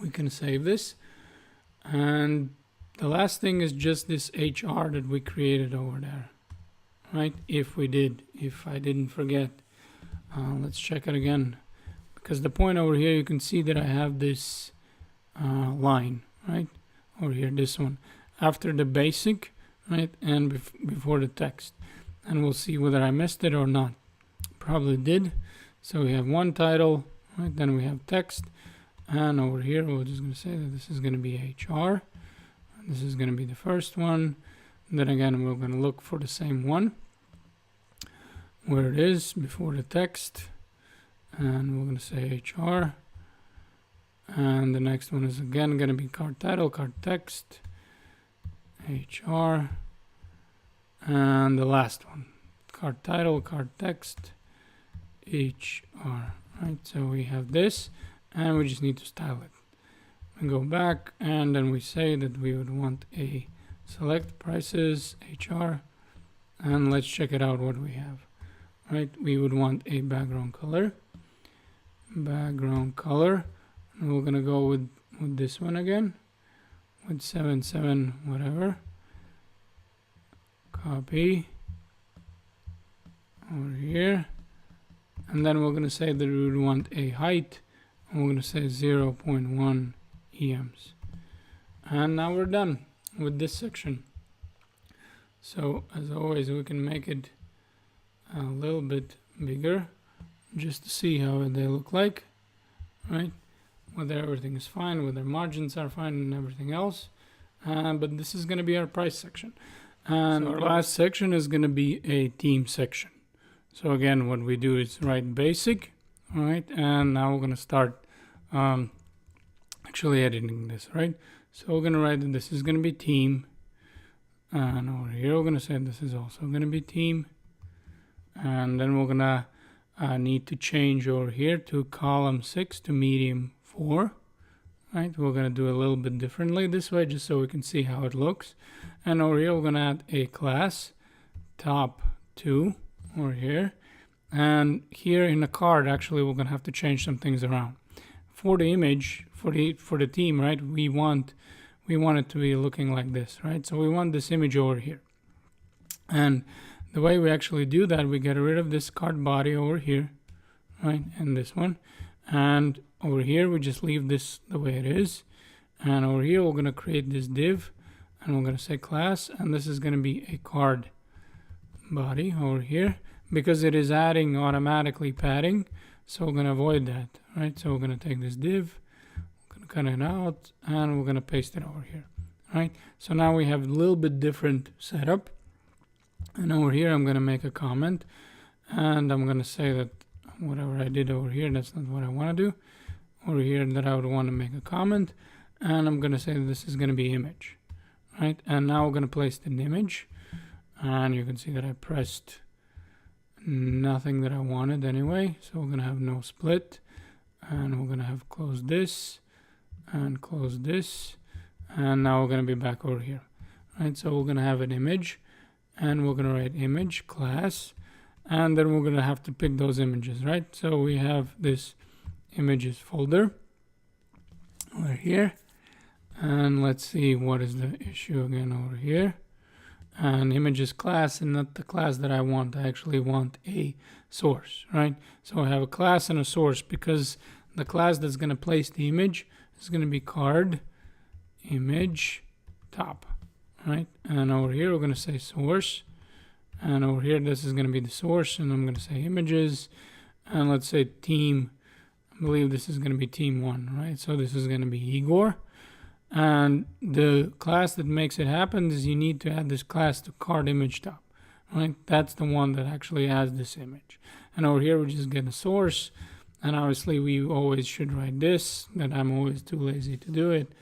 we can save this. And the last thing is just this HR that we created over there, right? If I didn't forget, let's check it again. Because the point over here, you can see that I have this line, right? Over here, this one. After the basic, right? And before the text. And we'll see whether I missed it or not. Probably did. So we have one title, right? Then we have text. And over here, we're just going to say that this is going to be HR. This is going to be the first one. And then again, we're going to look for the same one. Where it is before the text. And we're going to say HR. And the next one is again going to be card title, card text, HR. And the last one, card title, card text, HR. Right, so we have this, and we just need to style it. We go back, and then we say that we would want a select prices, HR. And let's check it out what we have. Right, we would want a background color. And we're gonna go with this one again, with 77 whatever. Copy over here, and then we're gonna say that we would want a height, and we're gonna say 0.1 EMs. And now we're done with this section. So as always, we can make it a little bit bigger just to see how they look like, right? Whether everything is fine, whether margins are fine and everything else. But this is going to be our price section. And our last section is going to be a theme section. So again, what we do is write basic, all right? And now we're going to start actually editing this, right? So we're going to write that this is going to be theme. And over here, we're going to say this is also going to be theme. And then we're going to need to change over here to column 6 to medium 4. Right, we're going to do a little bit differently this way just so we can see how it looks. And over here, we're going to add a class top 2 over here. And here in the card, actually, we're going to have to change some things around. For the image, for the theme, right, we want it to be looking like this, right? So we want this image over here. And the way we actually do that, we get rid of this card body over here, right, and this one. And over here, we just leave this the way it is. And over here, we're going to create this div, and we're going to say class, and this is going to be a card body over here because it is adding automatically padding. So we're going to avoid that, right? So we're going to take this div, we're going to cut it out, and we're going to paste it over here, right? So now we have a little bit different setup. And over here, I'm going to make a comment, and I'm going to say that whatever I did over here, that's not what I want to do. Over here, that I would want to make a comment, and I'm going to say that this is going to be image, right? And now we're going to place the image, and you can see that I pressed nothing that I wanted anyway. So we're going to have no split, and we're going to have close this, and close this, and now we're going to be back over here, right? So we're going to have an image. And we're going to write image class, and then we're going to have to pick those images, right? So we have this images folder over here, and let's see what is the issue again over here. And images class, and not the class that I want. I actually want a source, right? So I have a class and a source because the class that's going to place the image is going to be card image top, right? And over here we're going to say source, and over here this is going to be the source, and I'm going to say images, and let's say team. I believe this is going to be team 1, right? So this is going to be Igor, and the class that makes it happen is you need to add this class to card image top, right? That's the one that actually adds this image. And over here we just get a source, and obviously we always should write this, that I'm always too lazy to do it,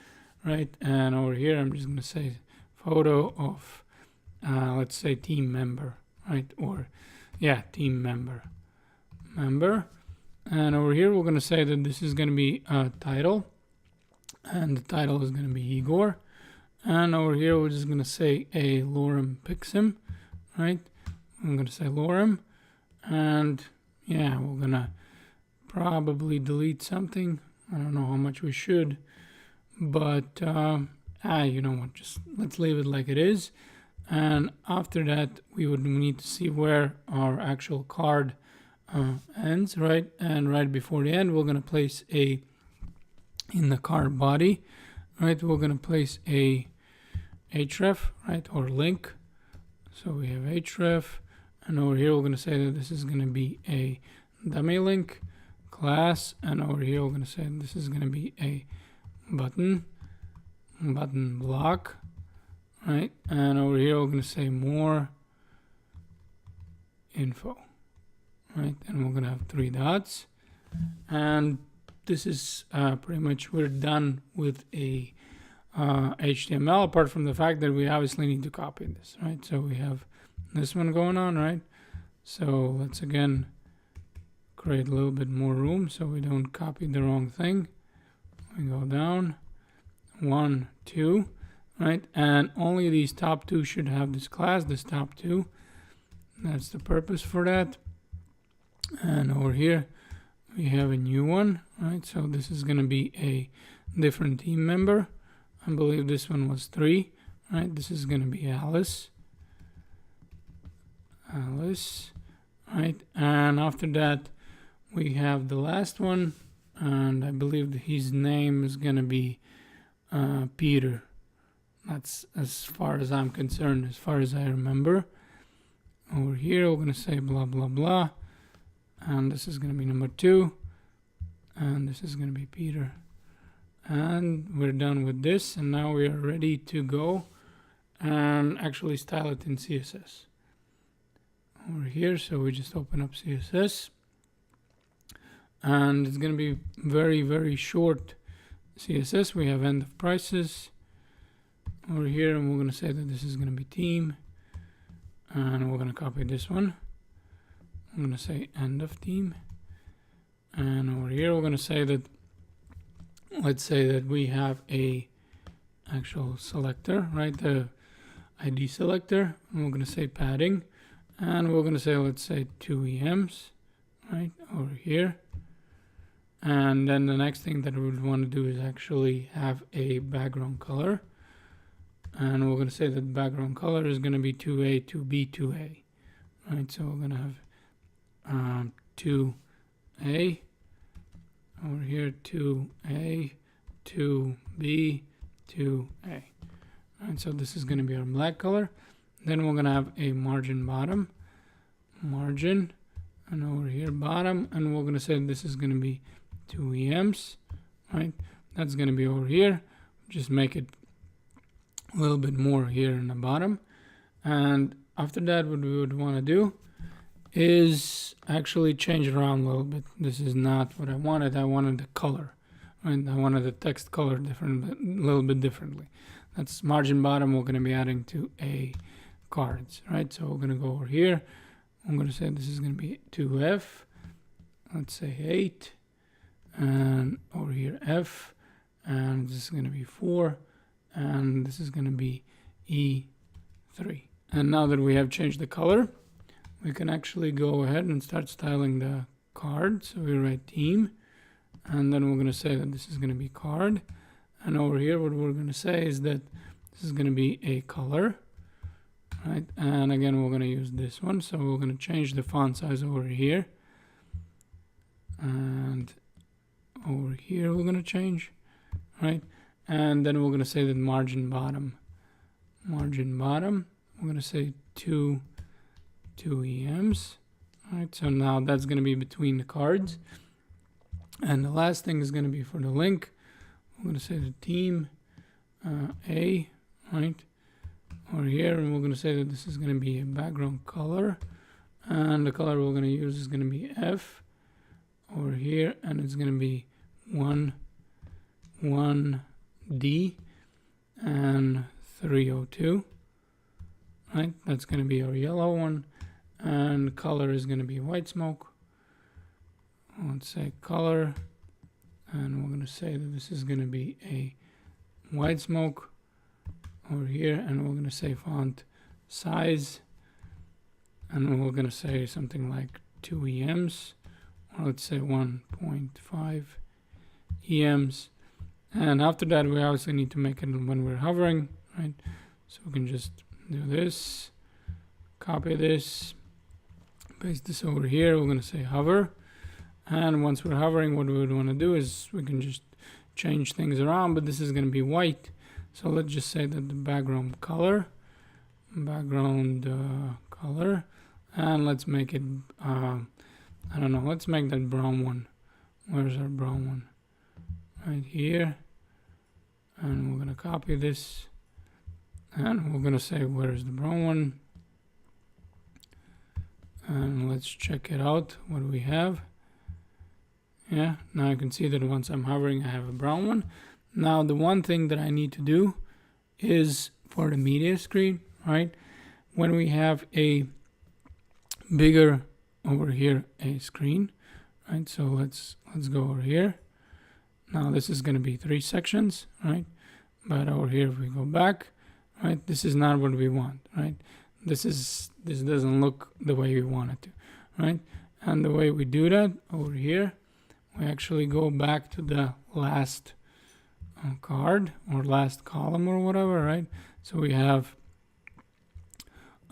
right? And over here I'm just going to say photo of let's say team member, right? Or yeah, team member. And over here we're going to say that this is going to be a title, and the title is going to be Igor. And over here we're just going to say a lorem pixum, right? I'm going to say lorem, and yeah, we're going to probably delete something. I don't know how much we should, but you know what, just let's leave it like it is. And after that we would need to see where our actual card ends, right? And right before the end we're going to place in the card body, right, we're going to place a href, right, or link. So we have href, and over here we're going to say that this is going to be a dummy link class, and over here we're going to say this is going to be a button block, right? And over here we're going to say more info, right? And we're going to have 3 dots, and this is pretty much, we're done with a HTML, apart from the fact that we obviously need to copy this, right? So we have this one going on, right? So let's again create a little bit more room so we don't copy the wrong thing. We go down 1, 2, right? And only these top 2 should have this class, this top 2. That's the purpose for that. And over here we have a new one, right? So this is going to be a different team member. I believe this one was 3, right? This is going to be Alice, right? And after that we have the last one, and I believe that his name is going to be Peter. That's as far as I'm concerned, as far as I remember. Over here we're going to say blah blah blah, and this is going to be number 2, and this is going to be Peter. And we're done with this, and now we are ready to go and actually style it in CSS over here. So we just open up CSS, and it's going to be very, very short CSS. We have end of prices over here, and we're going to say that this is going to be team, and we're going to copy this one. I'm going to say end of team, and over here we're going to say that, let's say that we have a actual selector, right, the ID selector, and we're going to say padding, and we're going to say, let's say 2 EMs, right, over here. And then the next thing that we would want to do is actually have a background color, and we're going to say that background color is going to be 2A, 2B, 2A, right? So we're going to have 2A over here, 2A, 2B, 2A. And so this is going to be our black color. Then we're going to have a margin bottom, margin, and over here bottom, and we're going to say this is going to be 2 EMs, right? That's going to be over here. Just make it a little bit more here in the bottom. And after that, what we would want to do is actually change it around a little bit. This is not what I wanted. I wanted the color, right? I wanted the text color different, a little bit differently. That's margin bottom. We're going to be adding to a cards, right? So we're going to go over here. I'm going to say this is going to be 2F. Let's say 8, and over here F, and this is going to be 4, and this is going to be E3. And now that we have changed the color, we can actually go ahead and start styling the card. So we write team, and then we're going to say that this is going to be card. And over here, what we're going to say is that this is going to be a color, right? And again, we're going to use this one. So we're going to change the font size over here. And over here, we're going to change, right? And then we're going to say that margin bottom, we're going to say 2 EMs. All right, so now that's going to be between the cards. And the last thing is going to be for the link. We're going to say the team A, right, over here, and we're going to say that this is going to be a background color, and the color we're going to use is going to be F over here, and it's going to be 1D and 302, right? That's going to be our yellow one, and color is going to be white smoke. Let's say color, and we're going to say that this is going to be a white smoke over here, and we're going to say font size, and we're going to say something like 2 EMs, or let's say 1.5 EMs. And after that, we obviously need to make it when we're hovering, right? So we can just do this, copy this, paste this over here. We're going to say hover. And once we're hovering, what we would want to do is we can just change things around, but this is going to be white. So let's just say that the background color, and let's make it, I don't know, let's make that brown one. Where's our brown one? Right here. And we're going to copy this, and we're going to say, where's the brown one? And let's check it out, what do we have? Yeah, now you can see that once I'm hovering, I have a brown one. Now, the one thing that I need to do is for the media screen, right? When we have a bigger over here, a screen, right? So let's go over here. Now, this is going to be 3 sections, right? But over here, if we go back, right? This is not what we want, right? This doesn't look the way we want it to, right? And the way we do that over here, we actually go back to the last card or last column or whatever, right? So we have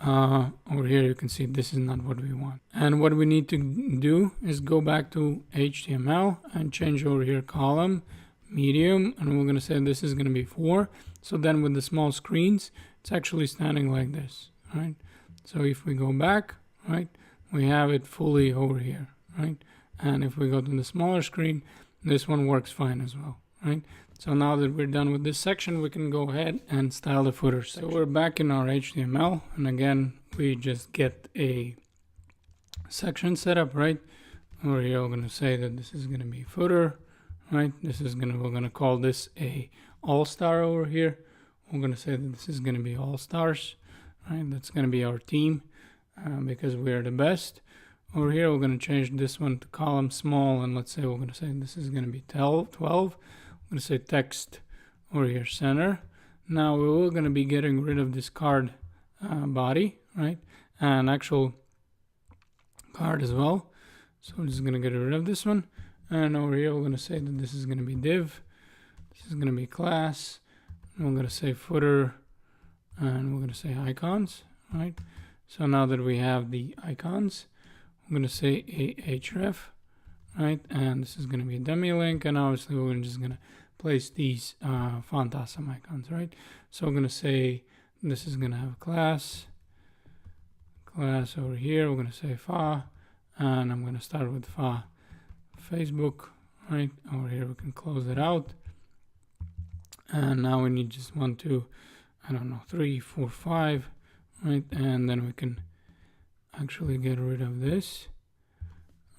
over here, you can see this is not what we want. And what we need to do is go back to HTML and change over here column, medium, and we're going to say this is going to be 4. So then with the small screens, it's actually standing like this, right? So if we go back, right, we have it fully over here, right? And if we go to the smaller screen, this one works fine as well, right? So now that we're done with this section, we can go ahead and style the footer section. So we're back in our HTML, and again, we just get a section set up, right? Over here, we're going to say that this is going to be footer, right? We're going to call this a all-star over here. We're going to say that this is going to be all-stars, right? That's going to be our team because we are the best. Over here, we're going to change this one to column small, and let's say we're going to say this is going to be 12. We're going to say text over here, center. Now, we're going to be getting rid of this card body, right? And actual card as well. So we're just going to get rid of this one. And over here, we're going to say that this is going to be div. This is going to be class. And we're going to say footer, and we're going to say icons, right? So now that we have the icons, I'm going to say href, right? And this is going to be a dummy link, and obviously we're just going to place these font awesome icons, right? So we're going to say this is going to have a class over here. We're going to say fa, and I'm going to start with fa Facebook, right? Over here we can close it out, and now we need just 1, 2, I don't know, 3, 4, 5, right? And then we can actually get rid of this,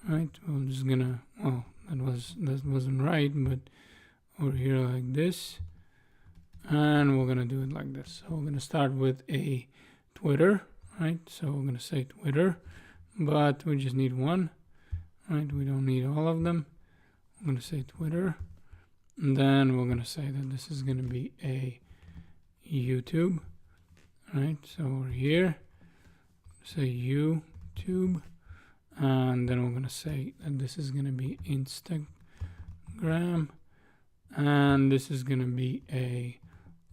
right? We're just gonna, well, that wasn't right, but over here like this, and we're gonna do it like this. So we're gonna start with a Twitter, right? So we're gonna say Twitter, but we just need one, right? We don't need all of them. I'm gonna say Twitter, and then we're gonna say that this is gonna be a YouTube, right? So over here, say YouTube, and then we're going to say that this is going to be Instagram, and this is going to be a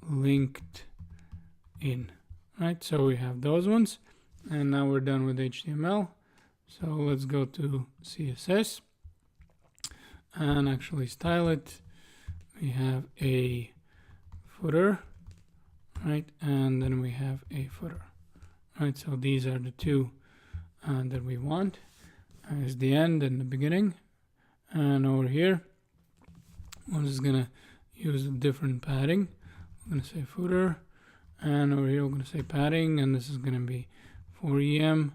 LinkedIn, right? So we have those ones, and now we're done with HTML. So let's go to CSS and actually style it. we have a footer, right? And then we have a footer, right? So these are the two that we want. Is the end and the beginning. And over here, I'm just gonna use a different padding. I'm gonna say footer, and over here we're gonna say padding, and this is gonna be 4 EM,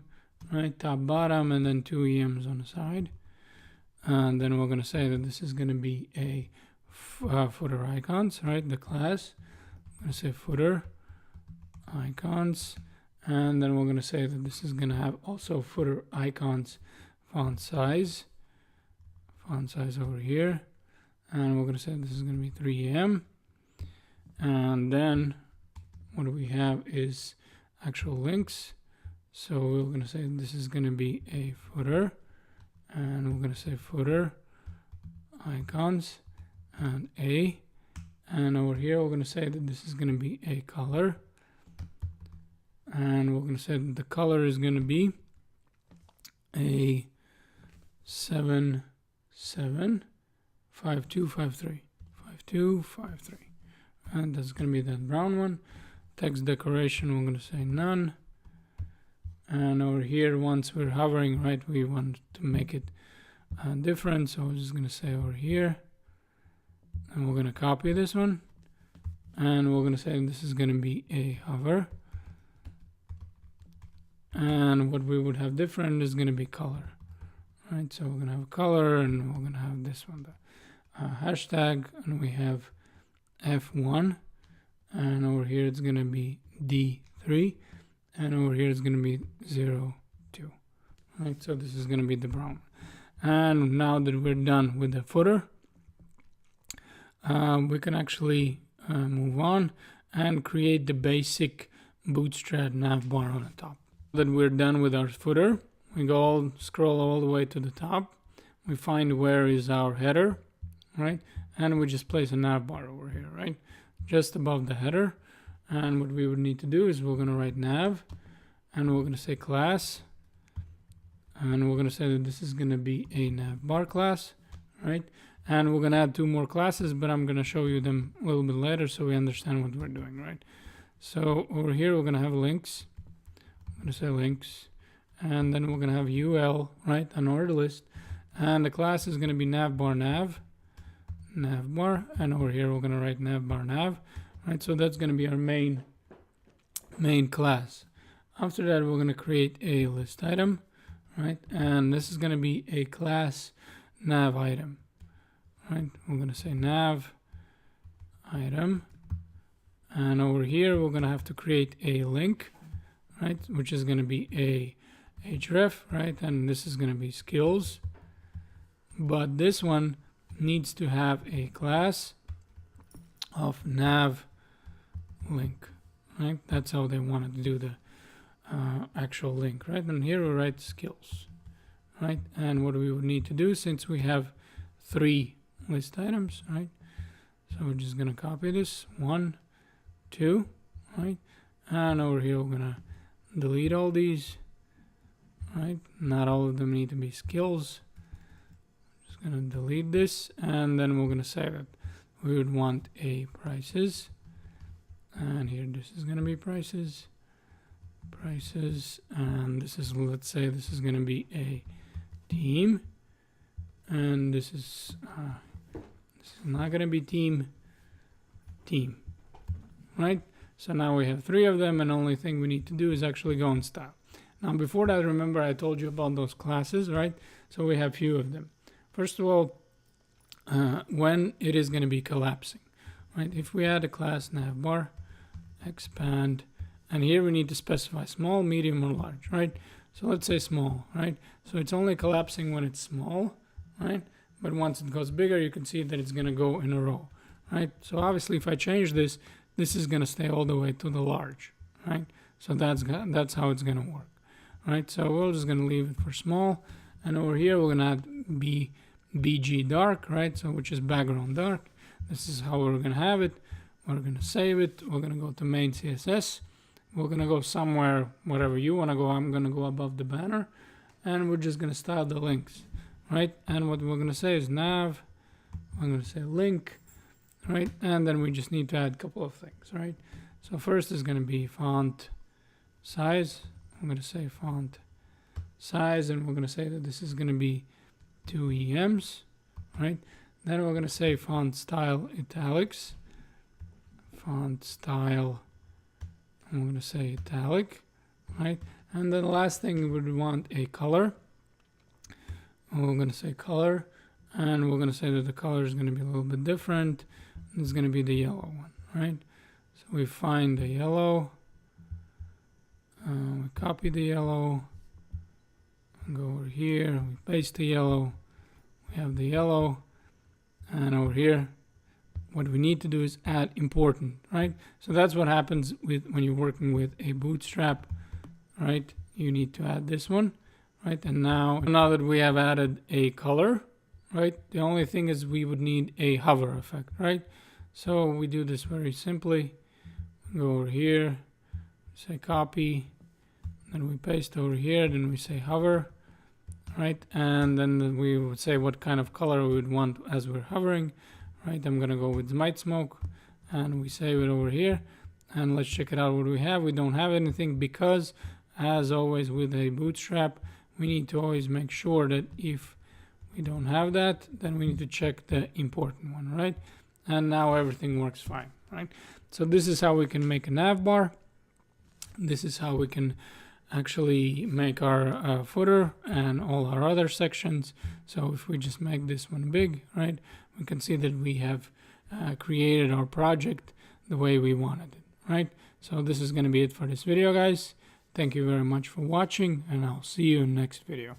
right? Top, bottom, and then 2 EMs on the side. And then we're gonna say that this is gonna be a footer icons, right? The class. I'm gonna say footer icons, and then we're gonna say that this is gonna have also footer icons font size over here, and we're going to say this is going to be 3 EM. And then what we have is actual links, so we're going to say this is going to be a footer, and we're going to say footer icons and a, and over here we're going to say that this is going to be a color, and we're going to say that the color is going to be a 775253, and that's going to be that brown one. Text decoration, we're going to say none. And over here, once we're hovering, right, we want to make it different, so we're just going to say over here, and we're going to copy this one, and we're going to say this is going to be a hover, and what we would have different is going to be color. Right, so we're going to have a color, and we're going to have this one, the hashtag, and we have F1, and over here it's going to be D3, and over here it's going to be 02. Right, so this is going to be the brown. And now that we're done with the footer, we can actually move on and create the basic Bootstrap navbar on the top. That we're done with our footer, we go scroll all the way to the top. We find where is our header, right? And we just place a navbar over here, right? Just above the header. And what we would need to do is we're going to write nav, and we're going to say class, and we're going to say that this is going to be a navbar class, right? And we're going to add 2 more classes, but I'm going to show you them a little bit later so we understand what we're doing, right? So over here we're going to have links. I'm going to say links. And then we're going to have UL, right, an order list, and the class is going to be navbar navbar, and over here we're going to write navbar nav, right? So that's going to be our main class. After that, we're going to create a list item, right, and this is going to be a class nav item, right? We're going to say nav item, and over here we're going to have to create a link, right, which is going to be a href, right, and this is going to be skills, but this one needs to have a class of nav link, right? That's how they wanted to do the actual link, right? And here we write skills, right? And what we would need to do, since we have 3 list items, right? So we're just going to copy this 1, 2, right? And over here we're going to delete all these. Right, not all of them need to be skills. Just gonna delete this, and then we're gonna say that we would want a prices, and here this is gonna be prices, and this is, let's say this is gonna be a team, and this is not gonna be team, right? So now we have 3 of them, and the only thing we need to do is actually go in style. Now, before that, remember I told you about those classes, right? So we have few of them. First of all, when it is going to be collapsing, right? If we add a class Navbar Expand, and here we need to specify small, medium, or large, right? So let's say small, right? So it's only collapsing when it's small, right? But once it goes bigger, you can see that it's going to go in a row, right? So obviously, if I change this, this is going to stay all the way to the large, right? So that's how it's going to work. Right, so we're just going to leave it for small, and over here we're going to add BG dark, right, so which is background dark. This is how we're going to have it. We're going to save it. We're going to go to main CSS. We're going to go somewhere, wherever you want to go. I'm going to go above the banner, and we're just going to style the links, right? And what we're going to say is nav. I'm going to say link, right? And then we just need to add a couple of things, right? So first is going to be font size. I'm going to say font size, and we're going to say that this is going to be 2 EMs, right? Then we're going to say font style italics, font style, I'm going to say italic, right? And then the last thing we would want a color. We're going to say color, and we're going to say that the color is going to be a little bit different. It's going to be the yellow one, right? So we find the yellow, we copy the yellow, go over here, we paste the yellow, we have the yellow, and over here, what we need to do is add important, right? So that's what happens when you're working with a Bootstrap, right? You need to add this one, right? And now that we have added a color, right? The only thing is we would need a hover effect, right? So we do this very simply. Go over here, say copy, then we paste over here, then we say hover, right? And then we would say what kind of color we would want as we're hovering, right? I'm gonna go with Might Smoke, and we save it over here. And let's check it out what we have. We don't have anything because, as always with a Bootstrap, we need to always make sure that if we don't have that, then we need to check the important one, right? And now everything works fine, right? So this is how we can make a navbar. This is how we can actually make our footer and all our other sections. So if we just make this one big, right, we can see that we have created our project the way we wanted it, right? So this is going to be it for this video, guys. Thank you very much for watching, and I'll see you in the next video.